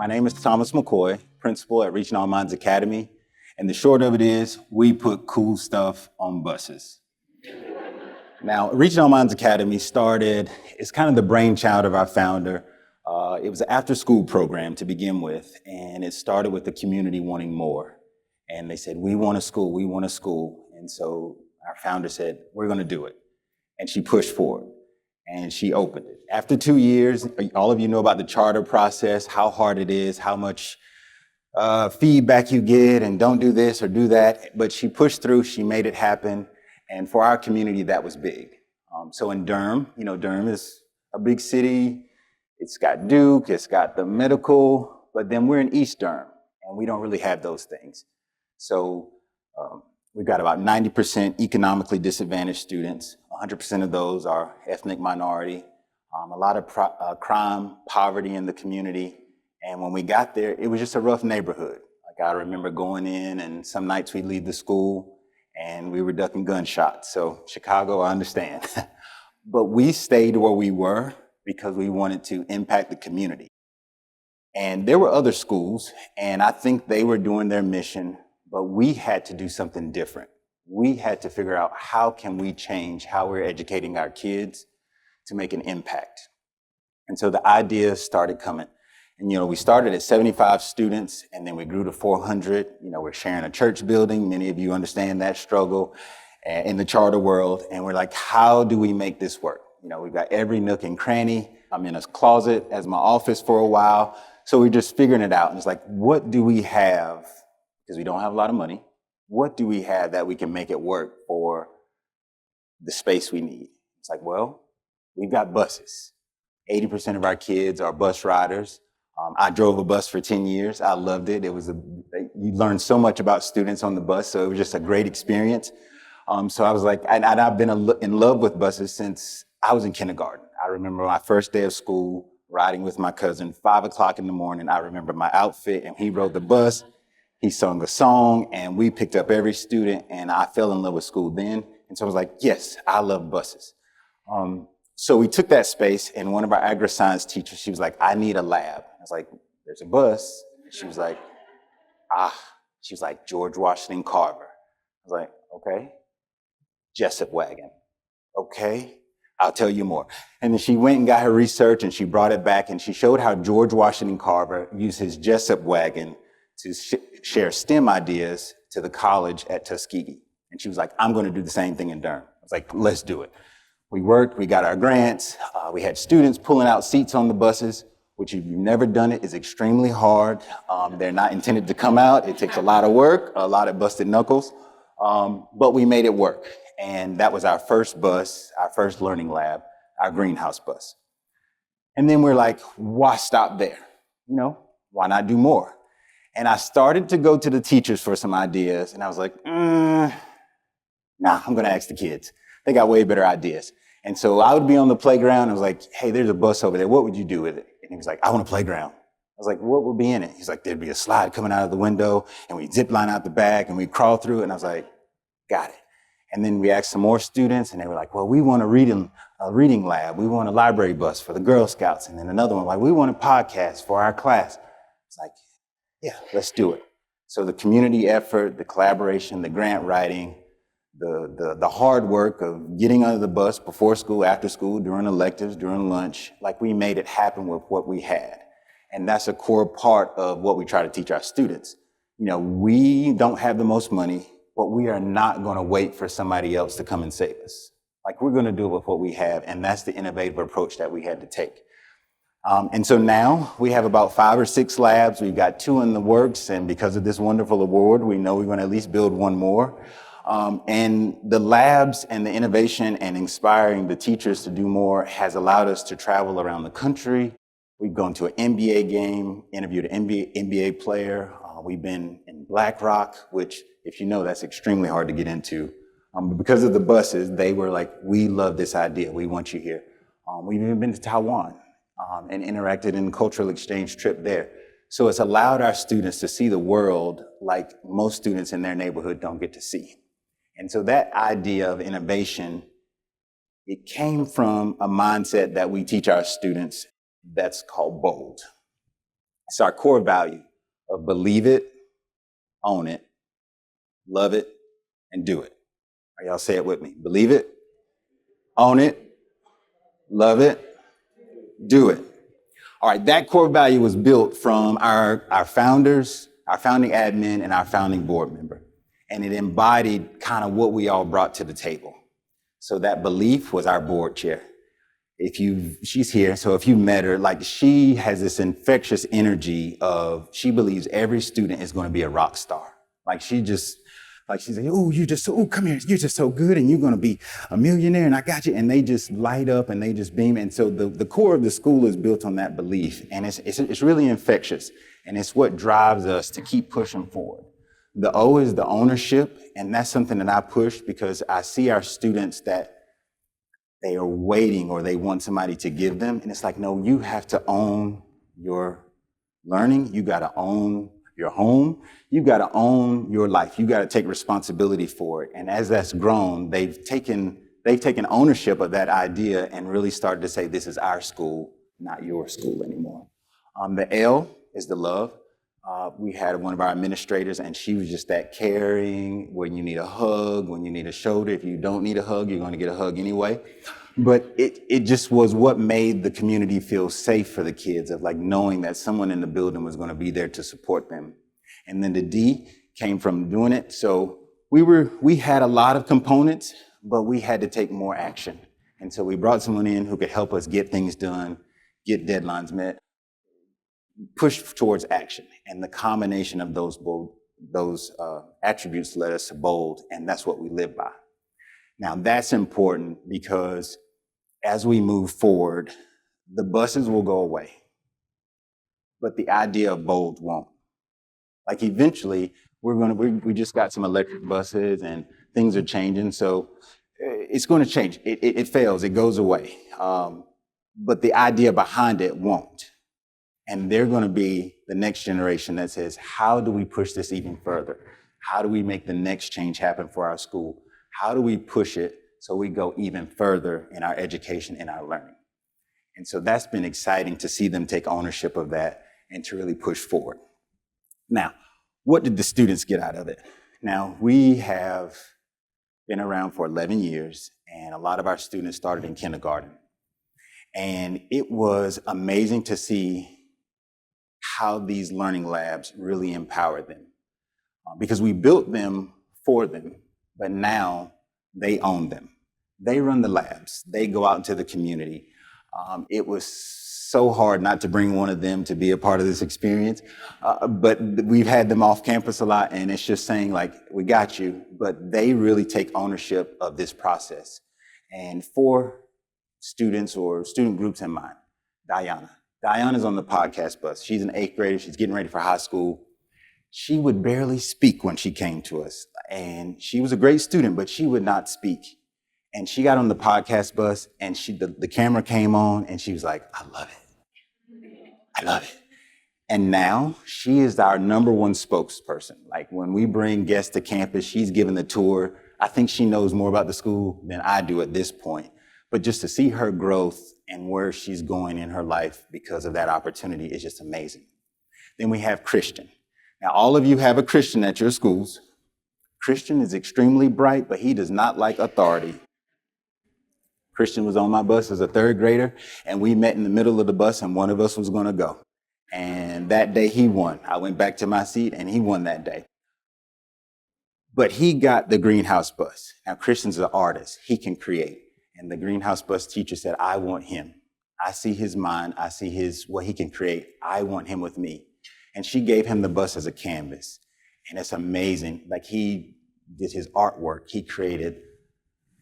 My name is Thomas McCoy, principal at Reaching All Minds Academy. And the short of it is, we put cool stuff on buses. Now, Reaching All Minds Academy it's kind of the brainchild of our founder. It was an after-school program to begin with, and it started with the community wanting more. And they said, we want a school, we want a school. And so our founder said, we're gonna do it. And she pushed forward, and she opened it. After 2 years, all of you know about the charter process, how hard it is, how much feedback you get, and don't do this or do that. But she pushed through, she made it happen. And for our community, that was big. So in Durham, Durham is a big city. It's got Duke, it's got the medical, but then we're in East Durham, and we don't really have those things. So we've got about 90% economically disadvantaged students. 100% of those are ethnic minority. A lot of crime, poverty in the community. And when we got there, it was just a rough neighborhood. Like I remember going in, and some nights we'd leave the school and we were ducking gunshots. So Chicago, I understand. But we stayed where we were because we wanted to impact the community. And there were other schools, and I think they were doing their mission, but we had to do something different. We had to figure out how can we change how we're educating our kids to make an impact. And so the ideas started coming. And, we started at 75 students, and then we grew to 400. We're sharing a church building. Many of you understand that struggle in the charter world. And we're like, how do we make this work? We've got every nook and cranny. I'm in a closet as my office for a while. So we're just figuring it out. And it's like, what do we have? Because we don't have a lot of money. What do we have that we can make it work for the space we need? It's like, well, we've got buses. 80% of our kids are bus riders. I drove a bus for 10 years. I loved it. You learn so much about students on the bus, so it was just a great experience. So I was like, and I've been in love with buses since I was in kindergarten. I remember my first day of school, riding with my cousin, 5 o'clock in the morning. I remember my outfit, and he rode the bus. He sung a song, and we picked up every student, and I fell in love with school then. And so I was like, yes, I love buses. So we took that space, and one of our agri-science teachers, she was like, I need a lab. I was like, there's a bus. She was like, George Washington Carver. I was like, okay. Jessup wagon. Okay, I'll tell you more. And then she went and got her research, and she brought it back, and she showed how George Washington Carver used his Jessup wagon to share STEM ideas to the college at Tuskegee. And she was like, I'm going to do the same thing in Durham. I was like, let's do it. We worked, we got our grants, we had students pulling out seats on the buses, which if you've never done it is extremely hard. They're not intended to come out. It takes a lot of work, a lot of busted knuckles, but we made it work. And that was our first bus, our first learning lab, our greenhouse bus. And then we're like, why stop there? Why not do more? And I started to go to the teachers for some ideas, and I was like, nah, I'm gonna ask the kids. They got way better ideas. And so I would be on the playground. I was like, hey, there's a bus over there. What would you do with it? And he was like, I want a playground. I was like, what would be in it? He's like, there'd be a slide coming out of the window, and we zip line out the back, and we crawl through it. And I was like, got it. And then we asked some more students, and they were like, well, we want a reading lab. We want a library bus for the Girl Scouts. And then another one, like, we want a podcast for our class. It's like, yeah, let's do it. So the community effort, the collaboration, the grant writing, the hard work of getting under the bus before school, after school, during electives, during lunch, like we made it happen with what we had. And that's a core part of what we try to teach our students. We don't have the most money, but we are not going to wait for somebody else to come and save us. Like, we're going to do it with what we have, and that's the innovative approach that we had to take. And so now we have about 5 or 6 labs. We've got 2 in the works, and because of this wonderful award, we know we're going to at least build 1 more. And the labs and the innovation and inspiring the teachers to do more has allowed us to travel around the country. We've gone to an NBA game, interviewed an NBA player. We've been in Black Rock, which, if you know, that's extremely hard to get into. But because of the buses, they were like, we love this idea. We want you here. We've even been to Taiwan and interacted in a cultural exchange trip there. So it's allowed our students to see the world like most students in their neighborhood don't get to see. And so that idea of innovation, it came from a mindset that we teach our students that's called bold. It's our core value of believe it, own it, love it, and do it. All right, y'all say it with me. Believe it, own it, love it, do it. All right, that core value was built from our founders, our founding admin, and our founding board member. And it embodied kind of what we all brought to the table. So that belief was our board chair. She's here, so if you met her, like she has this infectious energy of, she believes every student is going to be a rock star. Like she's like, oh, come here, you're just so good and you're going to be a millionaire and I got you. And they just light up and they just beam. And so the core of the school is built on that belief. And it's really infectious. And it's what drives us to keep pushing forward. The O is the ownership. And that's something that I push because I see our students that they are waiting or they want somebody to give them. And it's like, no, you have to own your learning. You got to own your home. You got to own your life. You got to take responsibility for it. And as that's grown, they've taken ownership of that idea and really started to say, this is our school, not your school anymore. The L is the love. We had one of our administrators and she was just that caring when you need a hug, when you need a shoulder. If you don't need a hug, you're going to get a hug anyway. But it just was what made the community feel safe for the kids, of like knowing that someone in the building was going to be there to support them. And then the D came from doing it. So we had a lot of components, but we had to take more action. And so we brought someone in who could help us get things done, get deadlines met, push towards action. And the combination of those attributes led us to bold, and that's what we live by. Now that's important because as we move forward, the buses will go away, but the idea of bold won't. Like eventually we just got some electric buses and things are changing. So it's going to change. It fails, it goes away. But the idea behind it won't. And they're going to be the next generation that says, how do we push this even further? How do we make the next change happen for our school? How do we push it so we go even further in our education and our learning? And so that's been exciting to see them take ownership of that and to really push forward. Now, what did the students get out of it? Now, we have been around for 11 years, and a lot of our students started in kindergarten. And it was amazing to see how these learning labs really empowered them. Because we built them for them, but now they own them. They run the labs. They go out into the community. It was so hard not to bring one of them to be a part of this experience, but we've had them off campus a lot, and it's just saying, like, we got you, but they really take ownership of this process. And 4 students or student groups in mind. Diana's on the podcast bus. She's an 8th grader. She's getting ready for high school. She would barely speak when she came to us. And she was a great student, but she would not speak. And she got on the podcast bus and the camera came on and she was like, I love it. I love it. And now she is our #1 spokesperson. Like when we bring guests to campus, she's giving the tour. I think she knows more about the school than I do at this point. But just to see her growth and where she's going in her life because of that opportunity is just amazing. Then we have Christian. Now, all of you have a Christian at your schools. Christian is extremely bright, but he does not like authority. Christian was on my bus as a 3rd grader, and we met in the middle of the bus, and one of us was going to go. And that day he won. I went back to my seat, and he won that day. But he got the greenhouse bus. Now, Christian's an artist. He can create. And the greenhouse bus teacher said, I want him. I see his mind. I see what he can create. I want him with me. And she gave him the bus as a canvas. And it's amazing. Like he did his artwork. He created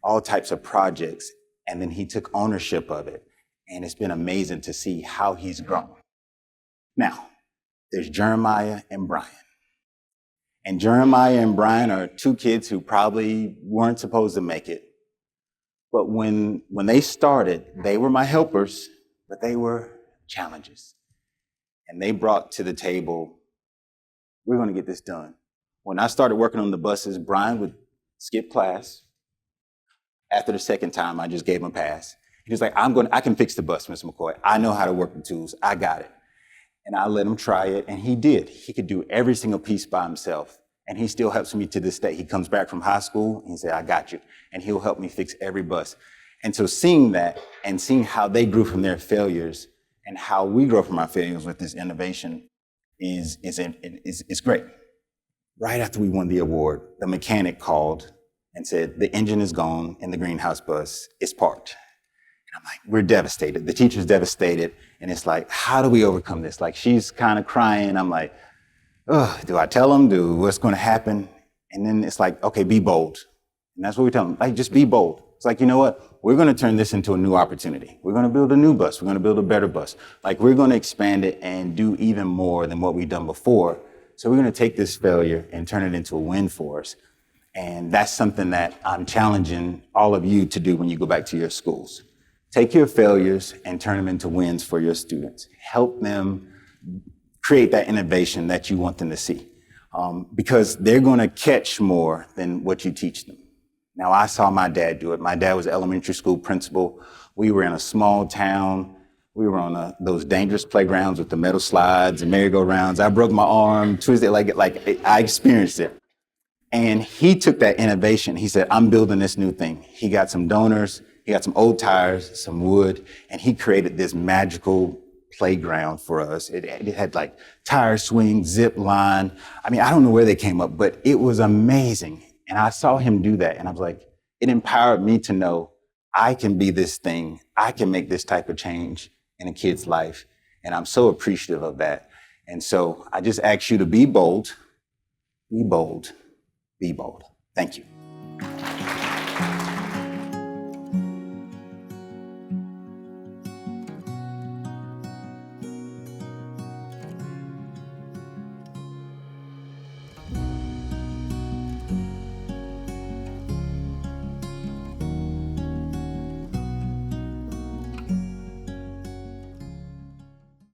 all types of projects. And then he took ownership of it. And it's been amazing to see how he's grown. Now, there's Jeremiah and Brian. And Jeremiah and Brian are 2 kids who probably weren't supposed to make it. But when they started, they were my helpers, but they were challenges. And they brought to the table, we're going to get this done. When I started working on the buses, Brian would skip class. After the 2nd time, I just gave him a pass. He was like, I can fix the bus, Mr. McCoy. I know how to work the tools. I got it. And I let him try it, and he did. He could do every single piece by himself. And he still helps me to this day. He comes back from high school, and he said, I got you. And he'll help me fix every bus. And so seeing that and seeing how they grew from their failures and how we grow from our failures with this innovation is great. Right after we won the award, the mechanic called and said, the engine is gone and the greenhouse bus is parked. I'm like, we're devastated. The teacher's devastated. And it's like, how do we overcome this? Like, she's kind of crying. I'm like, oh, do I tell them? What's going to happen? And then it's like, okay, be bold. And that's what we tell them. Like, just be bold. It's like, you know what? We're going to turn this into a new opportunity. We're going to build a new bus. We're going to build a better bus. Like, we're going to expand it and do even more than what we've done before. So we're going to take this failure and turn it into a win for us. And that's something that I'm challenging all of you to do when you go back to your schools. Take your failures and turn them into wins for your students. Help them create that innovation that you want them to see, because they're going to catch more than what you teach them. Now, I saw my dad do it. My dad was an elementary school principal. We were in a small town. We were on those dangerous playgrounds with the metal slides and merry-go-rounds. I broke my arm, twisted, like I experienced it. And he took that innovation. He said, I'm building this new thing. He got some donors. He got some old tires, some wood, and he created this magical playground for us. It had like tire swing, zip line. I mean, I don't know where they came up, but it was amazing. And I saw him do that, and I was like, it empowered me to know I can be this thing. I can make this type of change in a kid's life. And I'm so appreciative of that. And so I just ask you to be bold, be bold, be bold. Thank you.